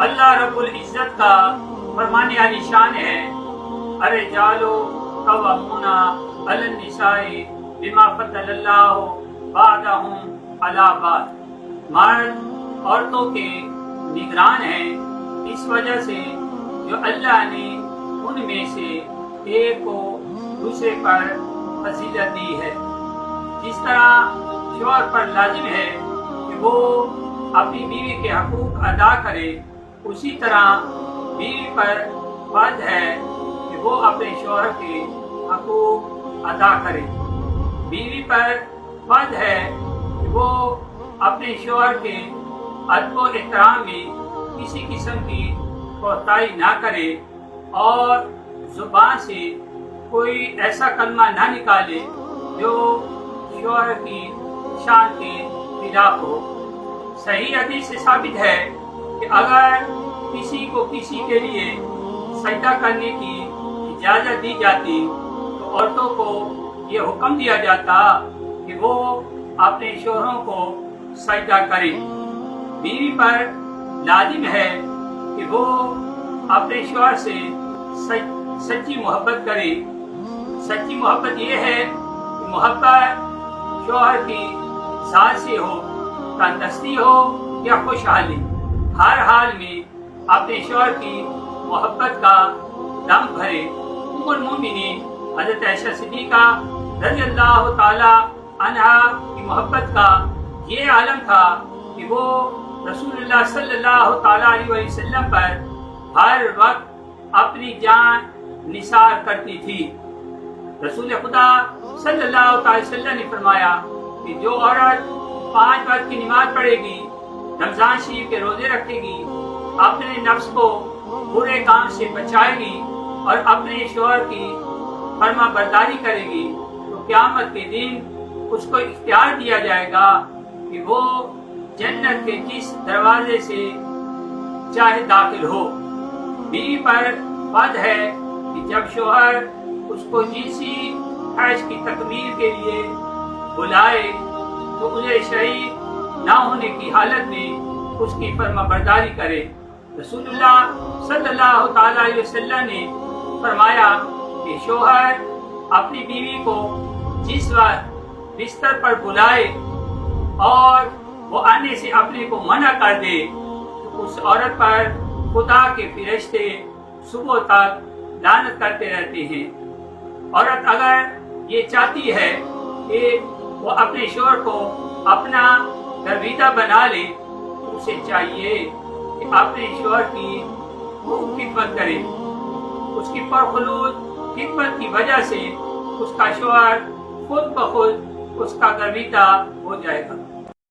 اللہ رب العزت کا فرمانے علی شان ہے، الرجال قوامون علی النساء بما فضل اللہ بعضهم علی بعض، مرد عورتوں کے نگران ہیں اس وجہ سے جو اللہ نے ان میں سے ایک کو دوسرے پر فضیلت دی ہے۔ جس طرح شوہر پر لازم ہے کہ وہ اپنی بیوی کے حقوق ادا کرے، اسی طرح بیوی پر فرض ہے کہ وہ اپنے شوہر کے حقوق ادا کرے۔ بیوی پر فرض ہے کہ وہ اپنے شوہر کے ادب و احترام میں کسی قسم کی کوتاہی نہ کرے اور زبان سے کوئی ایسا کلمہ نہ نکالے جو شوہر کی شان کے خلاف ہو۔ صحیح حدیث سے ثابت ہے کہ اگر کسی کو کسی کے لیے سجدہ کرنے کی اجازت دی جاتی تو عورتوں کو یہ حکم دیا جاتا کہ وہ اپنے شوہروں کو سجدہ کریں۔ بیوی پر لازم ہے کہ وہ اپنے شوہر سے سچی محبت کرے۔ سچی محبت یہ ہے کہ محبت شوہر کی ذات سے ہو، تندرستی ہو یا خوشحالی، ہر حال میں اپنے شوہر کی محبت کا دم بھرے۔ ام المومنین حضرت عائشہ صدیقہ رضی اللہ تعالی عنہا کی محبت کا یہ عالم تھا کہ وہ رسول اللہ صلی اللہ تعالی علیہ وسلم پر ہر وقت اپنی جان نثار کرتی تھی۔ رسول خدا صلی اللہ تعالی وسلم نے فرمایا کہ جو عورت 5 وقت کی نماز پڑھے گی، رمضان شریف کے روزے رکھے گی، اپنے نفس کو برے کام سے بچائے گی اور اپنے شوہر کی فرما برداری کرے گی تو قیامت کے دن اس کو اختیار دیا جائے گا کہ وہ جنت کے جس دروازے سے چاہے داخل ہو۔ بیوی پر فرض ہے کہ جب شوہر اس کو جنسی خواہش کی تکمیل کے لیے بلائے تو اسے شریک نہ ہونے کی حالت میں اس کی فرما برداری کرے۔ رسول اللہ صلی اللہ تعالی علیہ وسلم نے فرمایا کہ شوہر اپنی بیوی کو جس وقت بستر پر بلائے اور وہ آنے سے اپنے کو منع کر دے تو اس عورت پر خدا کے فرشتے صبح تک لعنت کرتے رہتے ہیں۔ عورت اگر یہ چاہتی ہے کہ وہ اپنے شوہر کو اپنا گرویدہ بنا لے تو اسے چاہیے کہ اپنے شوہر کی خوب خدمت کرے۔ اس کی پرخلوص خدمت کی وجہ سے اس کا شوہر خود بخود اس کا گرویدہ ہو جائے گا۔